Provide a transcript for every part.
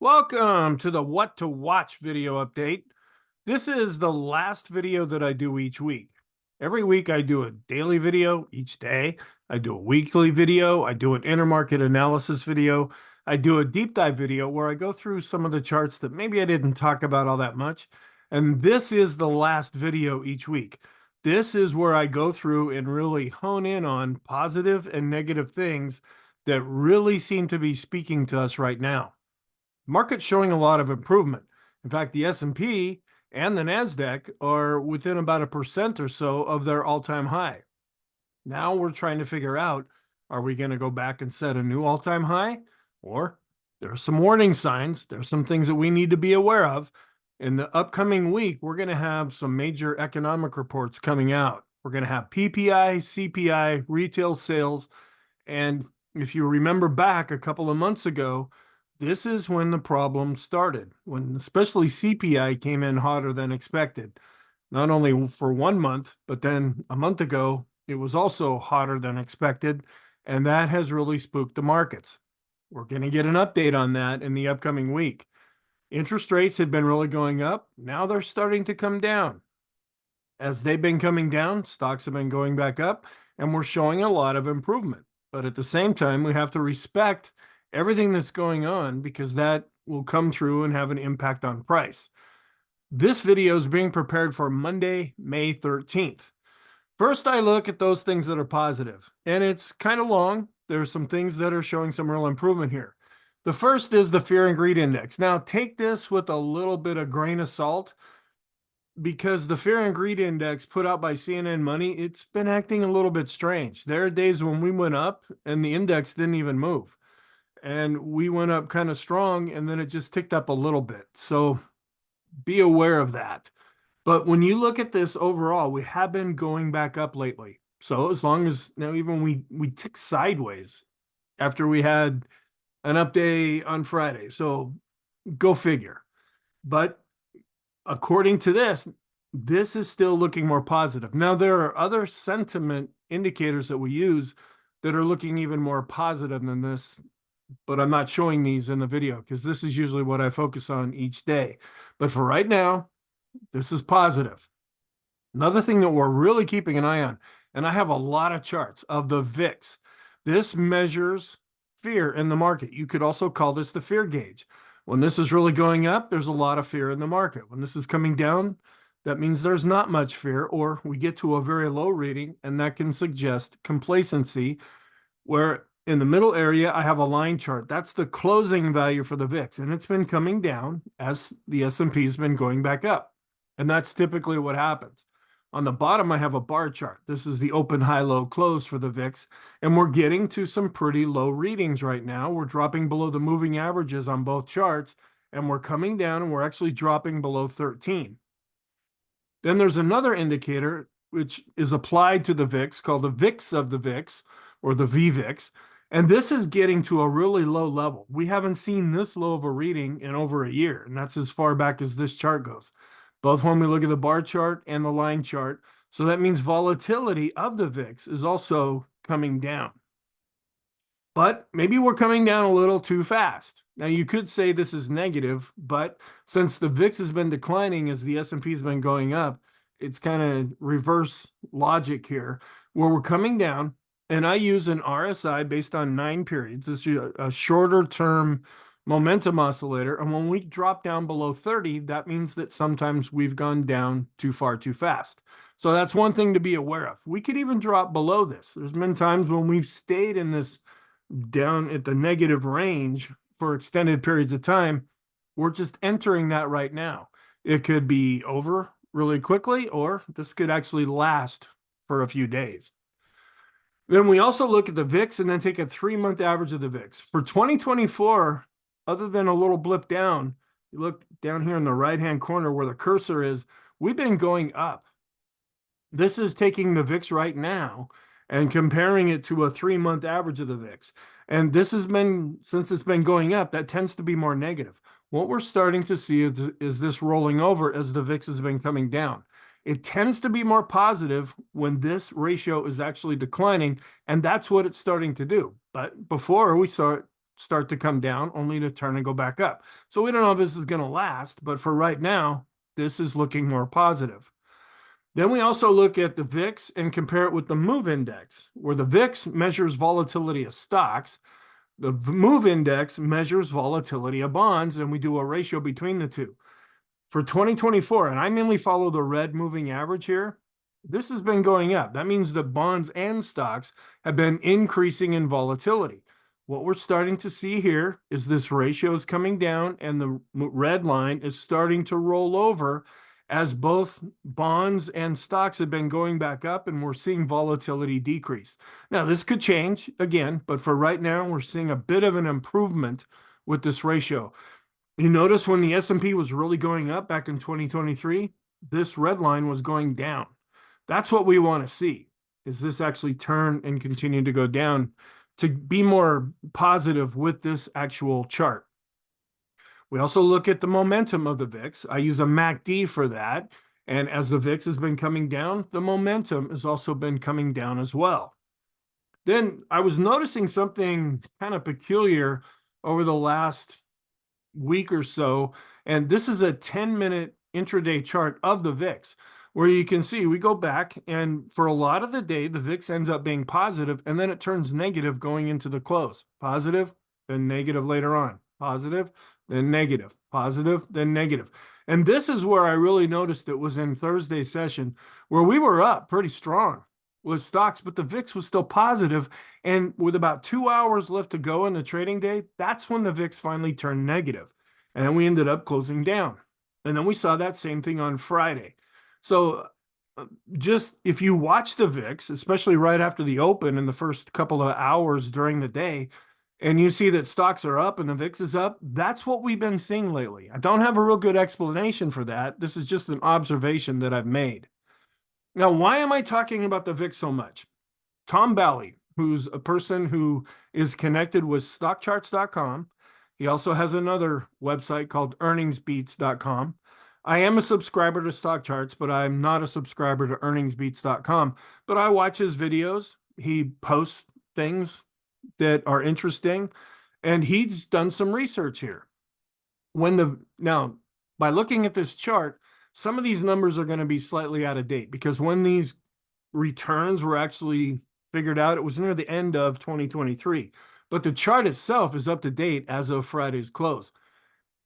Welcome to the What to Watch video update. This is the last video that I do each week. Every week I do a daily video each day. I do a weekly video. I do an intermarket analysis video. I do a deep dive video where I go through some of the charts that maybe I didn't talk about all that much. And this is the last video each week. This is where I go through and really hone in on positive and negative things that really seem to be speaking to us right now. Market's showing a lot of improvement. In fact, the S&P and the NASDAQ are within about 1% or so of their all-time high. Now we're trying to figure out, are we going to go back and set a new all-time high? Or there are some warning signs. There's some things that we need to be aware of. In the upcoming week, we're going to have some major economic reports coming out. We're going to have PPI, CPI, retail sales. And if you remember back a couple of months ago, this is when the problem started, when especially CPI came in hotter than expected. Not only for 1 month, but then a month ago, it was also hotter than expected, and that has really spooked the markets. We're going to get an update on that in the upcoming week. Interest rates had been really going up. Now they're starting to come down. As they've been coming down, stocks have been going back up, and we're showing a lot of improvement. But at the same time, we have to respect everything that's going on because that will come through and have an impact on price. This video is being prepared for Monday, May 13th. First, I look at those things that are positive, and it's kind of long. There's some things that are showing some real improvement here. The first is the fear and greed index. Now, take this with a little bit of grain of salt because the fear and greed index put out by CNN Money, it's been acting a little bit strange. There are days when we went up and the index didn't even move. And we went up kind of strong, and then it just ticked up a little bit. So be aware of that. But when you look at this overall, we have been going back up lately. So as long as now, even we tick sideways after we had an update on Friday. So go figure. But according to this, this is still looking more positive. Now, there are other sentiment indicators that we use that are looking even more positive than this, but I'm not showing these in the video because this is usually what I focus on each day. But for right now, this is positive. Another thing that we're really keeping an eye on, and I have a lot of charts of the VIX. This measures fear in the market. You could also call this the fear gauge. When this is really going up, there's a lot of fear in the market. When this is coming down, that means there's not much fear, or we get to a very low reading, and that can suggest complacency, where in the middle area, I have a line chart. That's the closing value for the VIX, and it's been coming down as the S&P has been going back up. And that's typically what happens. On the bottom, I have a bar chart. This is the open, high, low, close for the VIX, and we're getting to some pretty low readings right now. We're dropping below the moving averages on both charts, and we're coming down, and we're actually dropping below 13. Then there's another indicator which is applied to the VIX called the VIX of the VIX, or the VVIX. And this is getting to a really low level. We haven't seen this low of a reading in over a year, and that's as far back as this chart goes, both when we look at the bar chart and the line chart. So that means volatility of the VIX is also coming down. But maybe we're coming down a little too fast. Now, you could say this is negative, but since the VIX has been declining as the S&P has been going up, it's kind of reverse logic here, where we're coming down. And I use an RSI based on 9 periods. It's a shorter term momentum oscillator. And when we drop down below 30, that means that sometimes we've gone down too far too fast. So that's one thing to be aware of. We could even drop below this. There's been times when we've stayed in this down at the negative range for extended periods of time. We're just entering that right now. It could be over really quickly, or this could actually last for a few days. Then we also look at the VIX and then take a 3-month average of the VIX. For 2024, other than a little blip down, you look down here in the right-hand corner where the cursor is, we've been going up. This is taking the VIX right now and comparing it to a 3-month average of the VIX. And this has been, since it's been going up, that tends to be more negative. What we're starting to see is this rolling over as the VIX has been coming down. It tends to be more positive when this ratio is actually declining, and that's what it's starting to do. But before we saw it start to come down, only to turn and go back up. So we don't know if this is going to last, but for right now, this is looking more positive. Then we also look at the VIX and compare it with the MOVE index, where the VIX measures volatility of stocks. The MOVE index measures volatility of bonds, and we do a ratio between the two. For 2024, and I mainly follow the red moving average here, this has been going up. That means that bonds and stocks have been increasing in volatility. What we're starting to see here is this ratio is coming down and the red line is starting to roll over as both bonds and stocks have been going back up and we're seeing volatility decrease. Now, this could change again, but for right now, we're seeing a bit of an improvement with this ratio. You notice when the S&P was really going up back in 2023, this red line was going down. That's what we want to see, is this actually turn and continue to go down to be more positive with this actual chart. We also look at the momentum of the VIX. I use a MACD for that. And as the VIX has been coming down, the momentum has also been coming down as well. Then I was noticing something kind of peculiar over the last week or so. And this is a 10-minute intraday chart of the VIX, where you can see we go back and for a lot of the day, the VIX ends up being positive and then it turns negative going into the close. Positive, then negative later on. Positive, then negative, positive, then negative. And this is where I really noticed it was in Thursday's session where we were up pretty strong with stocks, but the VIX was still positive. And with about 2 hours left to go in the trading day, that's when the VIX finally turned negative. And then we ended up closing down. And then we saw that same thing on Friday. So just if you watch the VIX, especially right after the open in the first couple of hours during the day, and you see that stocks are up and the VIX is up, that's what we've been seeing lately. I don't have a real good explanation for that. This is just an observation that I've made. Now, why am I talking about the VIX so much? Tom Bowley, who's a person who is connected with stockcharts.com. He also has another website called earningsbeats.com. I am a subscriber to Stock Charts, but I'm not a subscriber to earningsbeats.com. But I watch his videos. He posts things that are interesting, and he's done some research here. Now, by looking at this chart, some of these numbers are going to be slightly out of date because when these returns were actually figured out, it was near the end of 2023. But the chart itself is up to date as of Friday's close.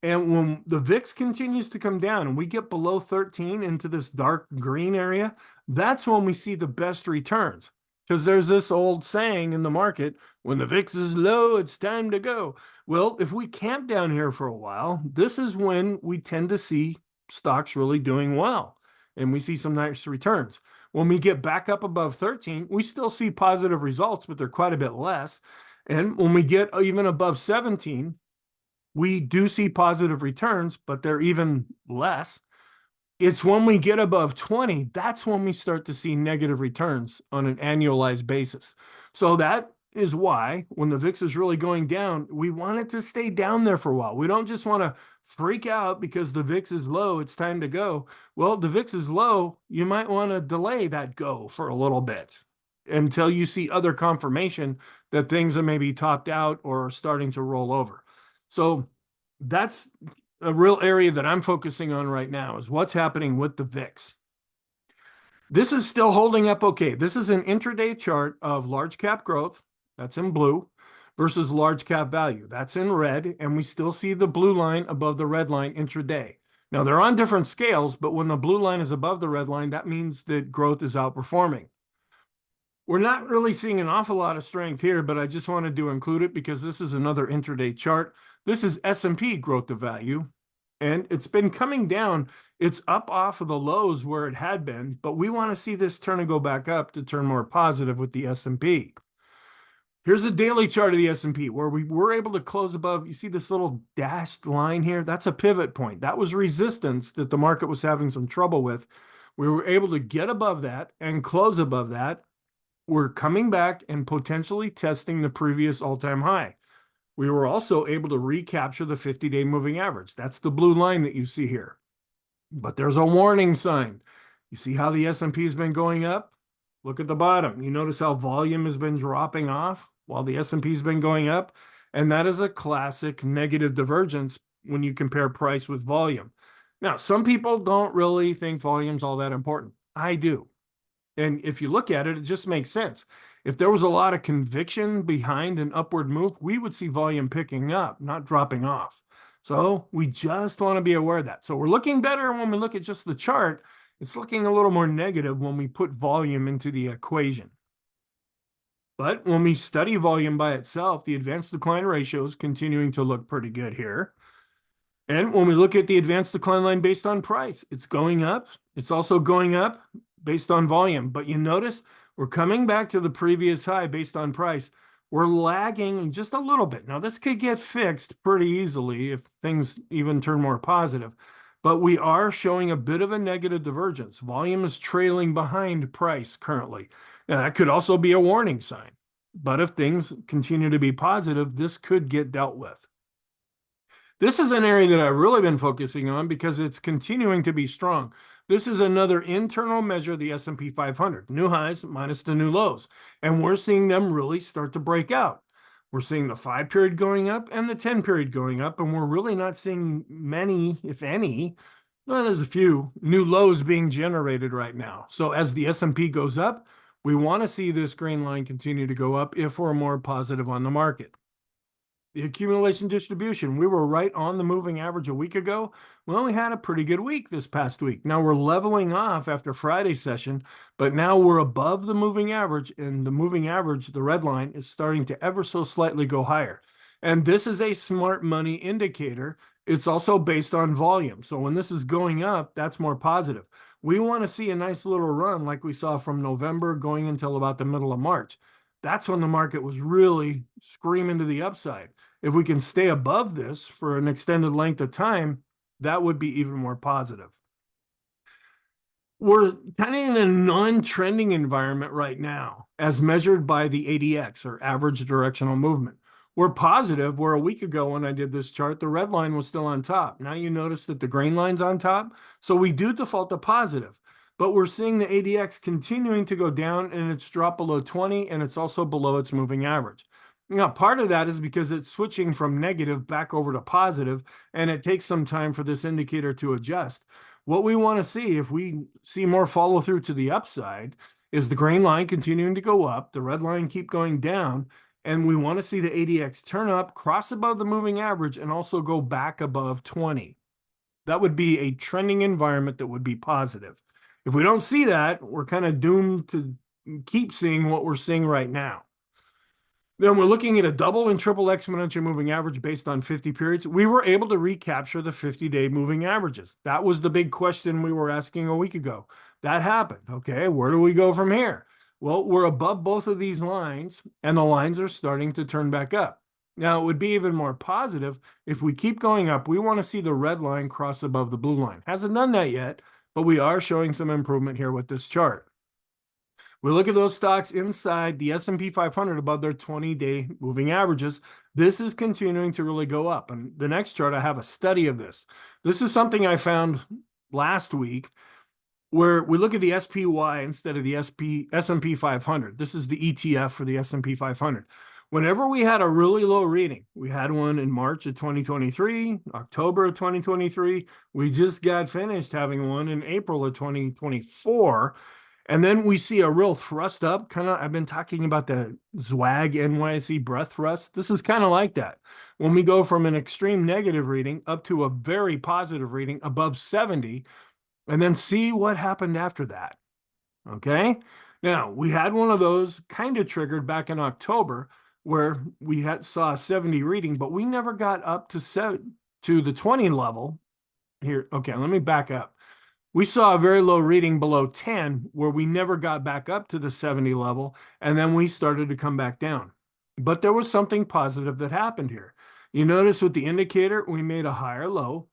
And when the VIX continues to come down and we get below 13 into this dark green area, that's when we see the best returns. Because there's this old saying in the market, when the VIX is low, it's time to go. Well, if we camp down here for a while, this is when we tend to see stocks really doing well. And we see some nice returns. When we get back up above 13, we still see positive results, but they're quite a bit less. And when we get even above 17, we do see positive returns, but they're even less. It's when we get above 20, that's when we start to see negative returns on an annualized basis. So that is why when the VIX is really going down, we want it to stay down there for a while. We don't just want to freak out because the VIX is low, it's time to go. Well, the VIX is low, you might want to delay that go for a little bit until you see other confirmation that things are maybe topped out or starting to roll over. So that's a real area that I'm focusing on right now is what's happening with the VIX. This is still holding up okay. This is an intraday chart of large cap growth, that's in blue, versus large cap value, that's in red, and we still see the blue line above the red line intraday. Now, they're on different scales, but when the blue line is above the red line, that means that growth is outperforming. We're not really seeing an awful lot of strength here, but I just wanted to include it because this is another intraday chart. This is S&P growth to value, and it's been coming down. It's up off of the lows where it had been, but we want to see this turn and go back up to turn more positive with the S&P. Here's a daily chart of the S&P where we were able to close above. You see this little dashed line here? That's a pivot point. That was resistance that the market was having some trouble with. We were able to get above that and close above that. We're coming back and potentially testing the previous all-time high. We were also able to recapture the 50-day moving average. That's the blue line that you see here. But there's a warning sign. You see how the S&P has been going up? Look at the bottom. You notice how volume has been dropping off while the S&P has been going up? And that is a classic negative divergence when you compare price with volume. Now, some people don't really think volume's all that important. I do. And if you look at it, it just makes sense. If there was a lot of conviction behind an upward move, we would see volume picking up, not dropping off. So we just want to be aware of that. So we're looking better when we look at just the chart. It's looking a little more negative when we put volume into the equation. But when we study volume by itself, the advanced decline ratio is continuing to look pretty good here. And when we look at the advanced decline line based on price, it's going up. It's also going up based on volume. But you notice we're coming back to the previous high based on price. We're lagging just a little bit. Now, this could get fixed pretty easily if things even turn more positive. But we are showing a bit of a negative divergence. Volume is trailing behind price currently. And that could also be a warning sign. But if things continue to be positive, this could get dealt with. This is an area that I've really been focusing on because it's continuing to be strong. This is another internal measure of the S&P 500, new highs minus the new lows. And we're seeing them really start to break out. We're seeing the 5 period going up and the 10 period going up, and we're really not seeing many, if any, well, there's a few new lows being generated right now. So as the S&P goes up, we want to see this green line continue to go up if we're more positive on the market. The accumulation distribution, we were right on the moving average a week ago. We only had a pretty good week this past week. Now we're leveling off after Friday's session, but now we're above the moving average, and the moving average, the red line, is starting to ever so slightly go higher. And this is a smart money indicator. It's also based on volume. So when this is going up, that's more positive. We want to see a nice little run like we saw from November going until about the middle of March. That's when the market was really screaming to the upside. If we can stay above this for an extended length of time, that would be even more positive. We're kind of in a non-trending environment right now, as measured by the ADX, or average directional movement. We're positive, where a week ago when I did this chart, the red line was still on top. Now you notice that the green line's on top. So we do default to positive. But we're seeing the ADX continuing to go down, and it's dropped below 20, and it's also below its moving average. Now, part of that is because it's switching from negative back over to positive, and it takes some time for this indicator to adjust. What we want to see, if we see more follow through to the upside, is the green line continuing to go up, the red line keep going down, and we want to see the ADX turn up, cross above the moving average, and also go back above 20. That would be a trending environment that would be positive. If we don't see that, we're kind of doomed to keep seeing what we're seeing right now. Then we're looking at a double and triple exponential moving average based on 50 periods. We were able to recapture the 50-day moving averages. That was the big question we were asking a week ago. That happened. Okay, where do we go from here? Well, we're above both of these lines, and the lines are starting to turn back up. Now, it would be even more positive if we keep going up. We want to see the red line cross above the blue line. Hasn't done that yet, but we are showing some improvement here with this chart. We look at those stocks inside the S&P 500 above their 20-day moving averages. This is continuing to really go up. And the next chart, I have a study of this. This is something I found last week, where we look at the SPY instead of the S&P 500. This is the ETF for the S&P 500. Whenever we had a really low reading, we had one in March of 2023, October of 2023. We just got finished having one in April of 2024. And then we see a real thrust up, kind of, I've been talking about the ZWAG NYSE breath thrust. This is kind of like that. When we go from an extreme negative reading up to a very positive reading above 70, and then see what happened after that. Okay. Now, we had one of those kind of triggered back in October, where we saw a 70 reading, but we never got up to the 20 level here. Okay, let me back up. We saw a very low reading below 10, where we never got back up to the 70 level, and then we started to come back down. But there was something positive that happened here. You notice with the indicator, we made a higher low,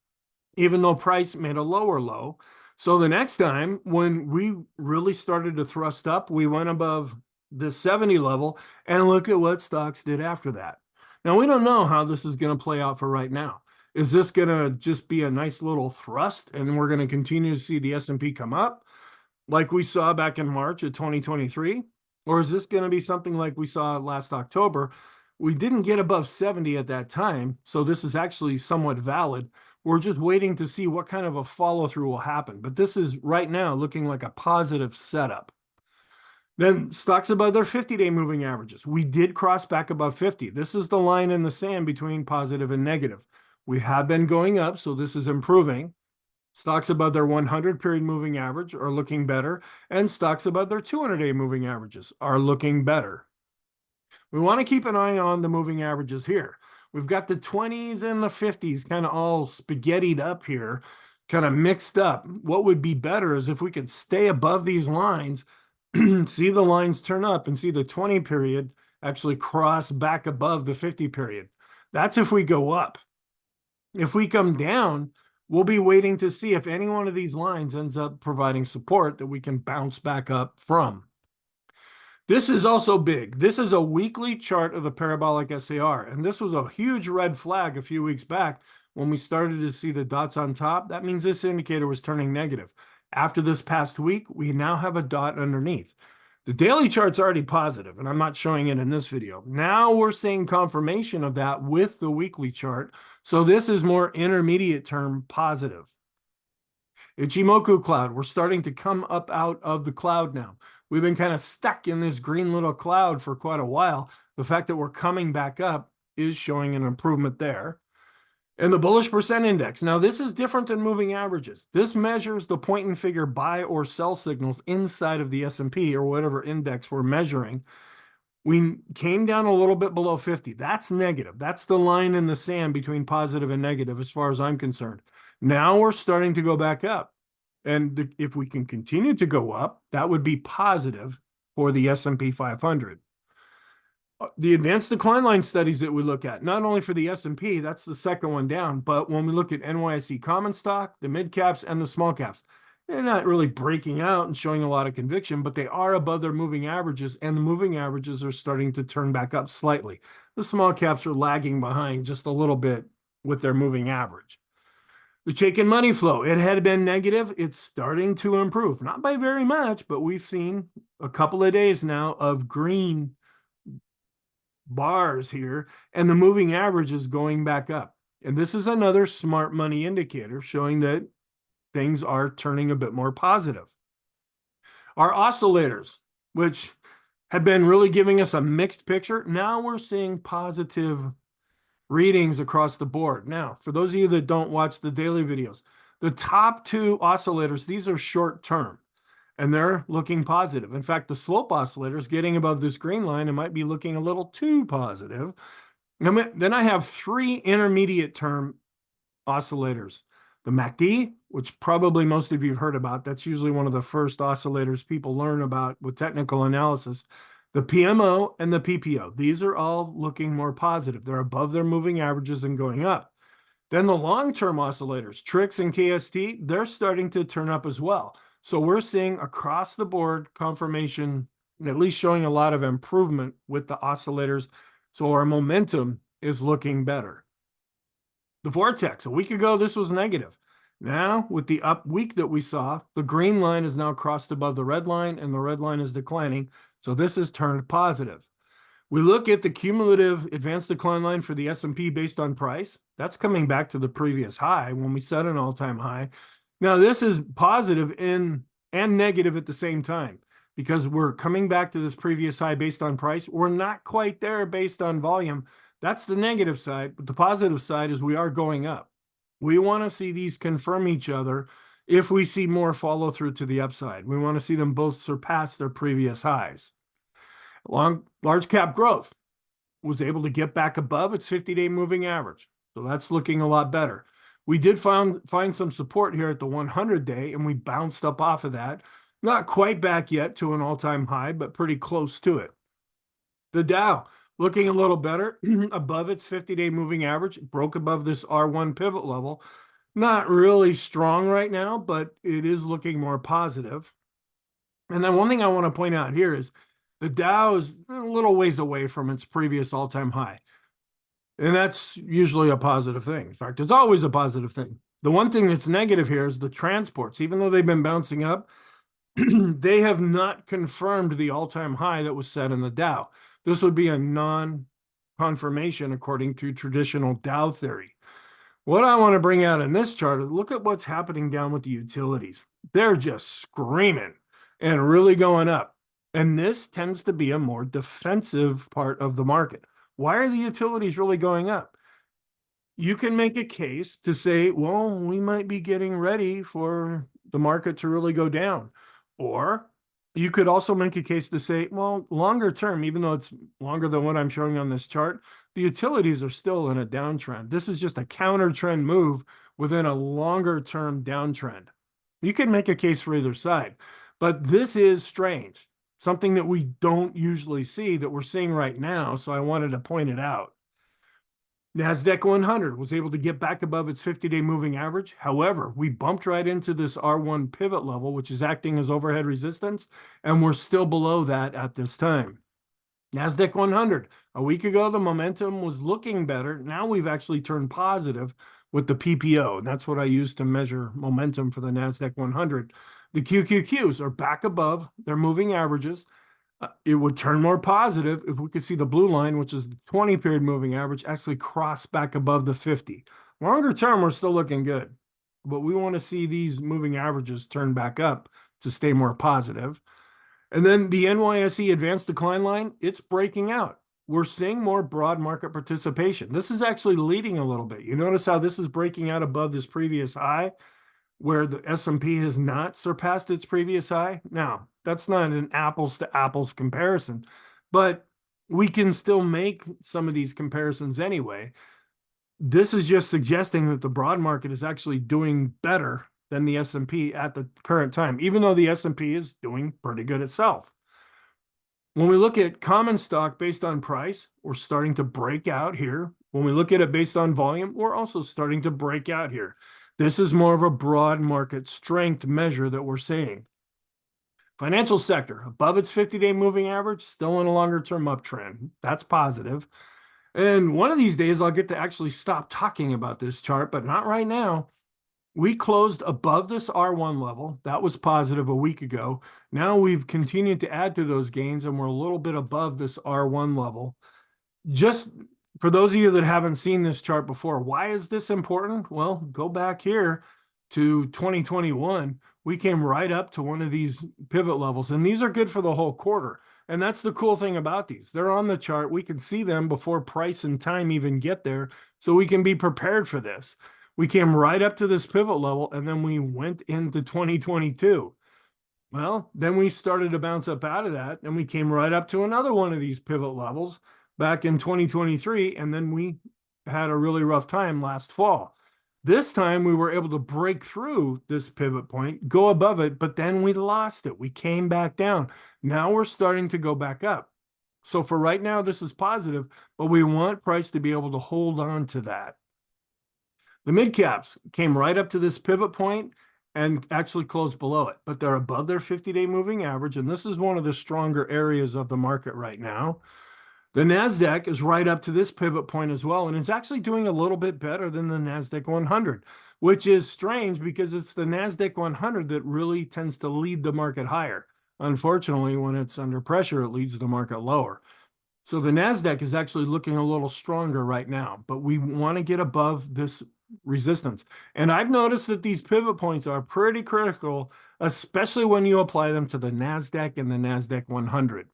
even though price made a lower low. So the next time when we really started to thrust up, we went above the 70 level, and look at what stocks did after that. Now, we don't know how this is going to play out for right now. Is this going to just be a nice little thrust, and we're going to continue to see the S&P come up like we saw back in March of 2023? Or is this going to be something like we saw last October, We didn't get above 70 at that time, so this is actually somewhat valid. We're just waiting to see what kind of a follow through will happen. But this is right now looking like a positive setup. Then stocks above their 50-day moving averages. We did cross back above 50. This is the line in the sand between positive and negative. We have been going up, so this is improving. Stocks above their 100-period moving average are looking better, and stocks above their 200-day moving averages are looking better. We want to keep an eye on the moving averages here. We've got the 20s and the 50s kind of all spaghettied up here, kind of mixed up. What would be better is if we could stay above these lines, see the lines turn up and see the 20 period actually cross back above the 50 period. That's if we go up. If we come down, we'll be waiting to see if any one of these lines ends up providing support that we can bounce back up from. This is also big. This is a weekly chart of the parabolic SAR, and this was a huge red flag a few weeks back when we started to see the dots on top. That means this indicator was turning negative. After this past week, we now have a dot underneath. The daily chart's already positive, and I'm not showing it in this video. Now we're seeing confirmation of that with the weekly chart, so this is more intermediate term positive. Ichimoku cloud, we're starting to come up out of the cloud now. We've been kind of stuck in this green little cloud for quite a while. The fact that we're coming back up is showing an improvement there. And the bullish percent index. Now, this is different than moving averages. This measures the point and figure buy or sell signals inside of the S&P or whatever index we're measuring. We came down a little bit below 50. That's negative. That's the line in the sand between positive and negative as far as I'm concerned. Now we're starting to go back up. And if we can continue to go up, that would be positive for the S&P 500. The advanced decline line studies that we look at, not only for the S&P, that's the second one down, but when we look at NYSE common stock, the mid caps, and the small caps, they're not really breaking out and showing a lot of conviction, but they are above their moving averages, and the moving averages are starting to turn back up slightly. The small caps are lagging behind just a little bit with their moving average. The Chaikin money flow, it had been negative. It's starting to improve, not by very much, but we've seen a couple of days now of green bars here, and the moving average is going back up. And this is another smart money indicator showing that things are turning a bit more positive. Our oscillators, which had been really giving us a mixed picture, now we're seeing positive readings across the board. Now, for those of you that don't watch the daily videos, the top two oscillators, these are short term, and they're looking positive. In fact, the slope oscillator is getting above this green line and might be looking a little too positive. Then I have three intermediate term oscillators. The MACD, which probably most of you have heard about. That's usually one of the first oscillators people learn about with technical analysis. The PMO and the PPO. These are all looking more positive. They're above their moving averages and going up. Then the long-term oscillators, TRIX and KST, they're starting to turn up as well. So we're seeing across the board confirmation, at least showing a lot of improvement with the oscillators. So our momentum is looking better. The vortex, a week ago, this was negative. Now, with the up week that we saw, the green line is now crossed above the red line, and the red line is declining. So this has turned positive. We look at the cumulative advanced decline line for the S&P based on price. That's coming back to the previous high when we set an all-time high. Now, this is positive and negative at the same time because we're coming back to this previous high based on price. We're not quite there based on volume. That's the negative side, but the positive side is we are going up. We want to see these confirm each other if we see more follow through to the upside. We want to see them both surpass their previous highs. Large cap growth was able to get back above its 50-day moving average. So that's looking a lot better. We did find some support here at the 100-day, and we bounced up off of that. Not quite back yet to an all-time high, but pretty close to it. The Dow, looking a little better, above its 50-day moving average, broke above this R1 pivot level. Not really strong right now, but it is looking more positive. And then one thing I want to point out here is the Dow is a little ways away from its previous all-time high. And that's usually a positive thing. In fact, it's always a positive thing. The one thing that's negative here is the transports. Even though they've been bouncing up, they have not confirmed the all-time high that was set in the Dow. This would be a confirmation according to traditional Dow theory. What I want to bring out in this chart is look at what's happening down with the utilities. They're just screaming and really going up. And this tends to be a more defensive part of the market. Why are the utilities really going up? You can make a case to say, well, we might be getting ready for the market to really go down. Or you could also make a case to say, well, longer term, even though it's longer than what I'm showing on this chart, the utilities are still in a downtrend. This is just a counter trend move within a longer term downtrend. You can make a case for either side, but this is strange, something that we don't usually see that we're seeing right now. So I wanted to point it out. NASDAQ 100 was able to get back above its 50-day moving average. However, we bumped right into this R1 pivot level, which is acting as overhead resistance, and we're still below that at this time. NASDAQ 100, a week ago, the momentum was looking better. Now we've actually turned positive with the PPO, and that's what I use to measure momentum for the NASDAQ 100. The QQQs are back above their moving averages. It would turn more positive if we could see the blue line, which is the 20-period moving average, actually cross back above the 50. Longer term, we're still looking good, but we want to see these moving averages turn back up to stay more positive. And then the NYSE advanced decline line, it's breaking out. We're seeing more broad market participation. This is actually leading a little bit. You notice how this is breaking out above this previous high, where the S&P has not surpassed its previous high. Now, that's not an apples to apples comparison, but we can still make some of these comparisons anyway. This is just suggesting that the broad market is actually doing better than the S&P at the current time, even though the S&P is doing pretty good itself. When we look at common stock based on price, we're starting to break out here. When we look at it based on volume, we're also starting to break out here. This is more of a broad market strength measure that we're seeing. Financial sector, above its 50-day moving average, still in a longer-term uptrend. That's positive. And one of these days, I'll get to actually stop talking about this chart, but not right now. We closed above this R1 level. That was positive a week ago. Now we've continued to add to those gains, and we're a little bit above this R1 level. Just for those of you that haven't seen this chart before, why is this important? Well, go back here to 2021. We came right up to one of these pivot levels, and these are good for the whole quarter. And that's the cool thing about these. They're on the chart. We can see them before price and time even get there, so we can be prepared for this. We came right up to this pivot level, and then we went into 2022. Well, then we started to bounce up out of that, and we came right up to another one of these pivot levels back in 2023, and then we had a really rough time last fall. This time we were able to break through this pivot point, go above it, but then we lost it. We came back down. Now we're starting to go back up. So for right now, this is positive, but we want price to be able to hold on to that. The mid caps came right up to this pivot point and actually closed below it, but they're above their 50-day moving average, and this is one of the stronger areas of the market right now. The NASDAQ is right up to this pivot point as well, and it's actually doing a little bit better than the NASDAQ 100, which is strange because it's the NASDAQ 100 that really tends to lead the market higher. Unfortunately, when it's under pressure, it leads the market lower. So the NASDAQ is actually looking a little stronger right now, but we want to get above this resistance. And I've noticed that these pivot points are pretty critical, especially when you apply them to the NASDAQ and the NASDAQ 100.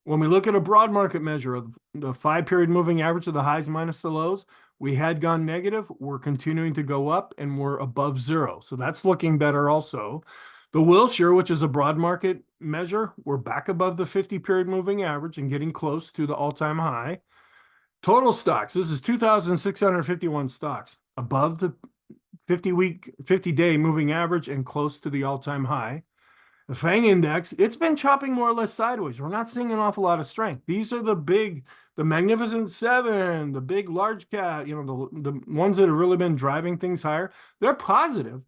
When we look at a broad market measure of the 5-period moving average of the highs minus the lows, we had gone negative. We're continuing to go up, and we're above zero. So that's looking better also. The Wilshire, which is a broad market measure, we're back above the 50-period moving average and getting close to the all-time high. Total stocks, this is 2,651 stocks, above the 50-day moving average and close to the all-time high. The FANG index, it's been chopping more or less sideways. We're not seeing an awful lot of strength. These are the Magnificent Seven, the big large cap, the ones that have really been driving things higher. They're positive,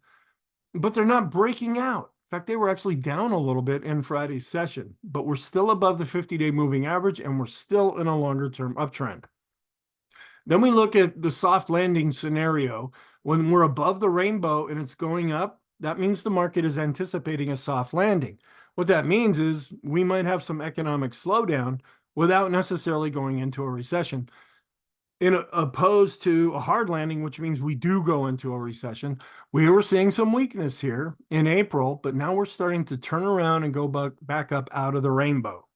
but they're not breaking out. In fact, they were actually down a little bit in Friday's session, but we're still above the 50-day moving average, and we're still in a longer-term uptrend. Then we look at the soft landing scenario. When we're above the rainbow and it's going up, that means the market is anticipating a soft landing. What that means is we might have some economic slowdown, without necessarily going into a recession. Opposed to a hard landing, which means we do go into a recession. We were seeing some weakness here in April, but now we're starting to turn around and go back up out of the rainbow.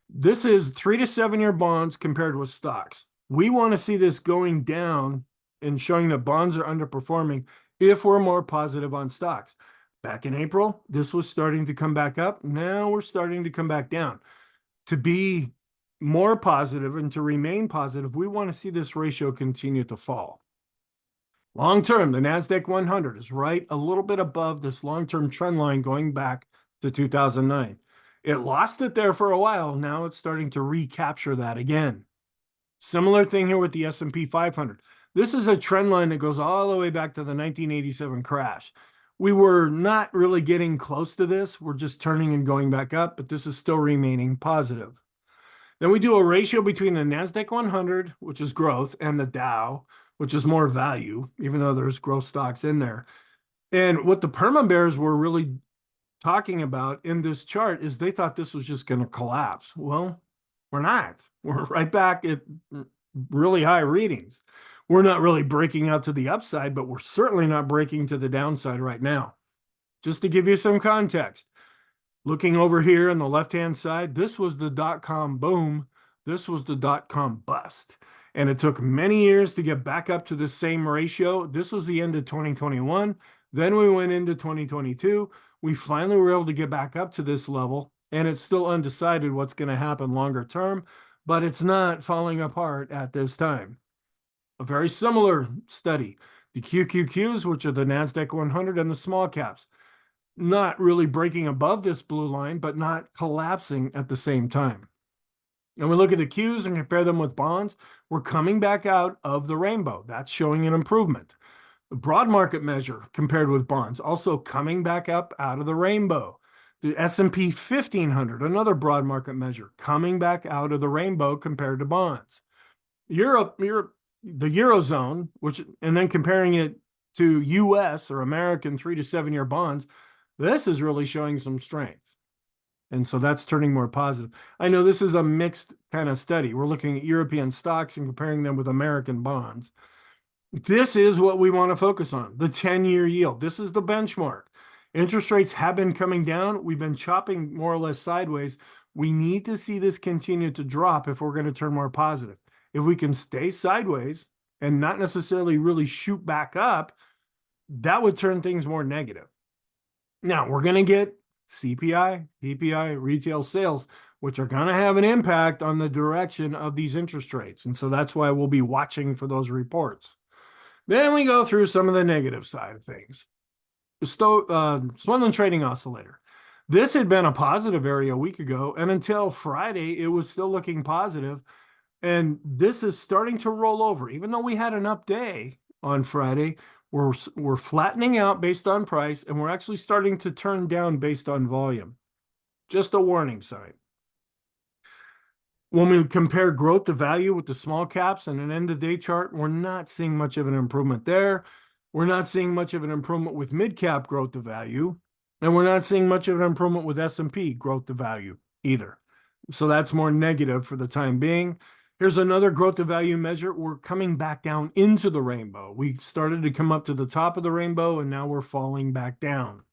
This is 3 to 7 year bonds compared with stocks. We want to see this going down and showing that bonds are underperforming if we're more positive on stocks. Back in April, this was starting to come back up. Now we're starting to come back down. To be more positive and to remain positive, we want to see this ratio continue to fall. Long term, the NASDAQ 100 is right a little bit above this long-term trend line going back to 2009. It lost it there for a while. Now it's starting to recapture that again. Similar thing here with the S&P 500. This is a trend line that goes all the way back to the 1987 crash. We were not really getting close to this. We're just turning and going back up, but this is still remaining positive. Then we do a ratio between the NASDAQ 100, which is growth, and the Dow, which is more value, even though there's growth stocks in there. And what the perma bears were really talking about in this chart is they thought this was just going to collapse. Well, we're not. We're right back at really high readings. We're not really breaking out to the upside, but we're certainly not breaking to the downside right now. Just to give you some context, looking over here on the left-hand side, this was the dot-com boom. This was the dot-com bust. And it took many years to get back up to the same ratio. This was the end of 2021. Then we went into 2022. We finally were able to get back up to this level, and it's still undecided what's going to happen longer term, but it's not falling apart at this time. A very similar study, the QQQs, which are the NASDAQ 100 and the small caps, not really breaking above this blue line, but not collapsing at the same time. And we look at the Qs and compare them with bonds, we're coming back out of the rainbow. That's showing an improvement. The broad market measure compared with bonds, also coming back up out of the rainbow. The S&P 1500, another broad market measure, coming back out of the rainbow compared to bonds. Europe, the Eurozone, and then comparing it to US or American 3 to 7 year bonds, this is really showing some strength. And so that's turning more positive. I know this is a mixed kind of study. We're looking at European stocks and comparing them with American bonds. This is what we want to focus on, the 10-year yield. This is the benchmark. Interest rates have been coming down. We've been chopping more or less sideways. We need to see this continue to drop if we're going to turn more positive. If we can stay sideways and not necessarily really shoot back up, that would turn things more negative. Now, we're going to get CPI, PPI, retail sales, which are going to have an impact on the direction of these interest rates. And so that's why we'll be watching for those reports. Then we go through some of the negative side of things. The Swenlin trading oscillator. This had been a positive area a week ago, and until Friday, it was still looking positive. And this is starting to roll over. Even though we had an up day on Friday, we're flattening out based on price, and we're actually starting to turn down based on volume. Just a warning sign. When we compare growth to value with the small caps and an end-of-day chart, we're not seeing much of an improvement there. We're not seeing much of an improvement with mid-cap growth to value, and we're not seeing much of an improvement with S&P growth to value either. So that's more negative for the time being. Here's another growth to value measure. We're coming back down into the rainbow. We started to come up to the top of the rainbow, and now we're falling back down.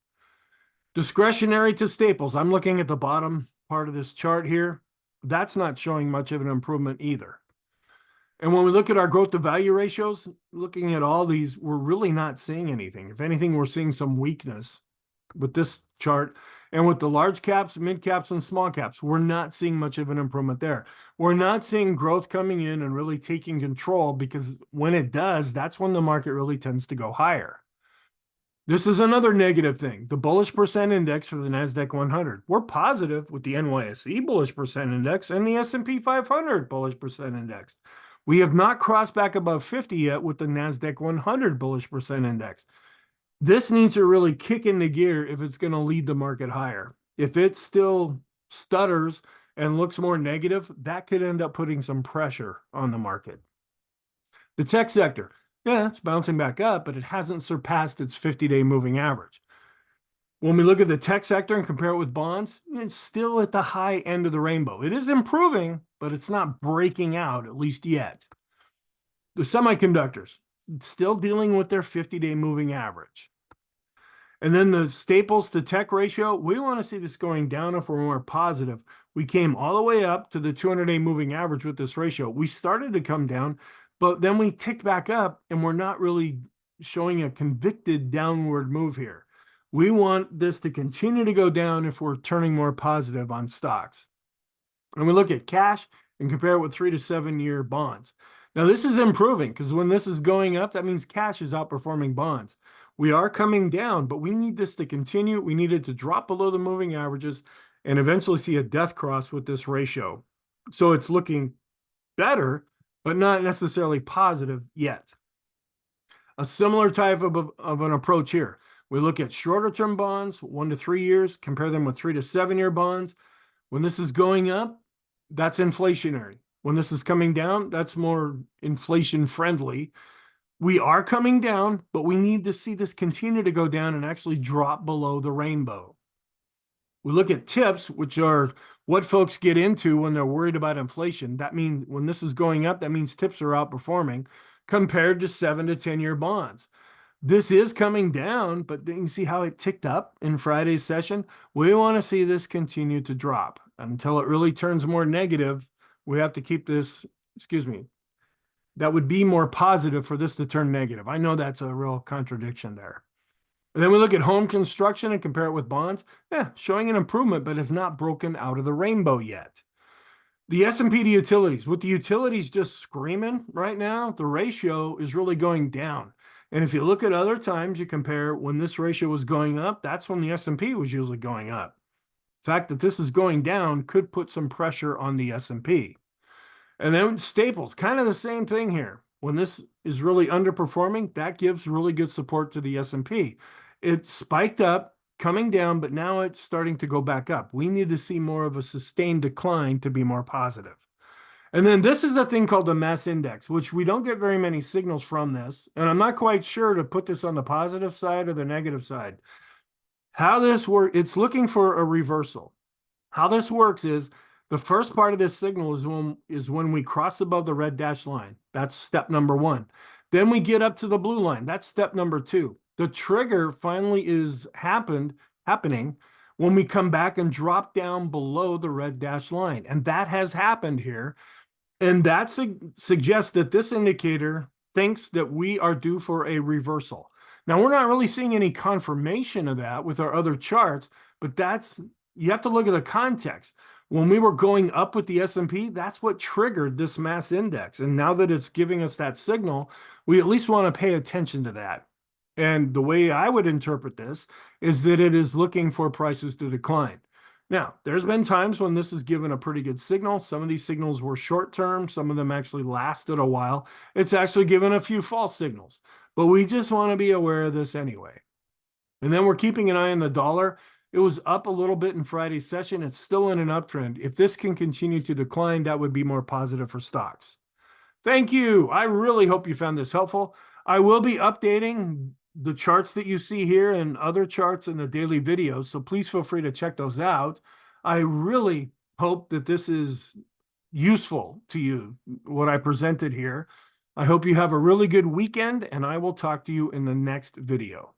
Discretionary to staples. I'm looking at the bottom part of this chart here. That's not showing much of an improvement either. And when we look at our growth to value ratios, looking at all these, we're really not seeing anything. If anything, we're seeing some weakness with this chart. And with the large caps, mid caps, and small caps, we're not seeing much of an improvement there. We're not seeing growth coming in and really taking control, because when it does, that's when the market really tends to go higher. This is another negative thing. The bullish percent index for the NASDAQ 100. We're positive with the NYSE bullish percent index and the S&P 500 bullish percent index. We have not crossed back above 50 yet with the NASDAQ 100 bullish percent index. This needs to really kick into gear if it's going to lead the market higher. If it still stutters and looks more negative, that could end up putting some pressure on the market. The tech sector. Yeah, it's bouncing back up, but it hasn't surpassed its 50-day moving average. When we look at the tech sector and compare it with bonds, it's still at the high end of the rainbow. It is improving, but it's not breaking out, at least yet. The semiconductors, still dealing with their 50-day moving average. And then the staples to tech ratio, we want to see this going down if we're more positive. We came all the way up to the 200-day moving average with this ratio. We started to come down, but then we ticked back up and we're not really showing a convicted downward move here. We want this to continue to go down if we're turning more positive on stocks. And we look at cash and compare it with 3 to 7 year bonds. Now this is improving because when this is going up, that means cash is outperforming bonds. We are coming down, but we need this to continue. We need it to drop below the moving averages and eventually see a death cross with this ratio. So it's looking better, but not necessarily positive yet. A similar type of an approach here. We look at shorter term bonds, 1 to 3 years, compare them with 3 to 7 year bonds. When this is going up, that's inflationary. When this is coming down, that's more inflation friendly. We are coming down, but we need to see this continue to go down and actually drop below the rainbow. We look at tips, which are what folks get into when they're worried about inflation. That means when this is going up, that means tips are outperforming compared to 7 to 10 year bonds. This is coming down, but you can see how it ticked up in Friday's session. We want to see this continue to drop until it really turns more negative. We have to keep this, that would be more positive for this to turn negative. I know that's a real contradiction there. And then we look at home construction and compare it with bonds. Showing an improvement, but it's not broken out of the rainbow yet. The S&P to utilities, with the utilities just screaming right now, the ratio is really going down. And if you look at other times, you compare when this ratio was going up, that's when the S&P was usually going up. The fact that this is going down could put some pressure on the S&P. And then staples, kind of the same thing here. When this is really underperforming, that gives really good support to the S&P. It spiked up, coming down, but now it's starting to go back up. We need to see more of a sustained decline to be more positive. And then this is a thing called the mass index, which we don't get very many signals from this. And I'm not quite sure to put this on the positive side or the negative side. How this works, it's looking for a reversal. How this works is the first part of this signal is when we cross above the red dashed line. That's step number 1. Then we get up to the blue line. That's step number 2. The trigger finally is happening when we come back and drop down below the red dashed line. And that has happened here. And that suggests that this indicator thinks that we are due for a reversal. Now, we're not really seeing any confirmation of that with our other charts, but you have to look at the context. When we were going up with the S&P, that's what triggered this mass index. And now that it's giving us that signal, we at least want to pay attention to that. And the way I would interpret this is that it is looking for prices to decline. Now, there's been times when this has given a pretty good signal. Some of these signals were short-term. Some of them actually lasted a while. It's actually given a few false signals. But we just want to be aware of this anyway. And then we're keeping an eye on the dollar. It was up a little bit in Friday's session. It's still in an uptrend. If this can continue to decline, that would be more positive for stocks. Thank you. I really hope you found this helpful. I will be updating the charts that you see here and other charts in the daily videos, so please feel free to check those out. I really hope that this is useful to you, what I presented here. I hope you have a really good weekend, and I will talk to you in the next video.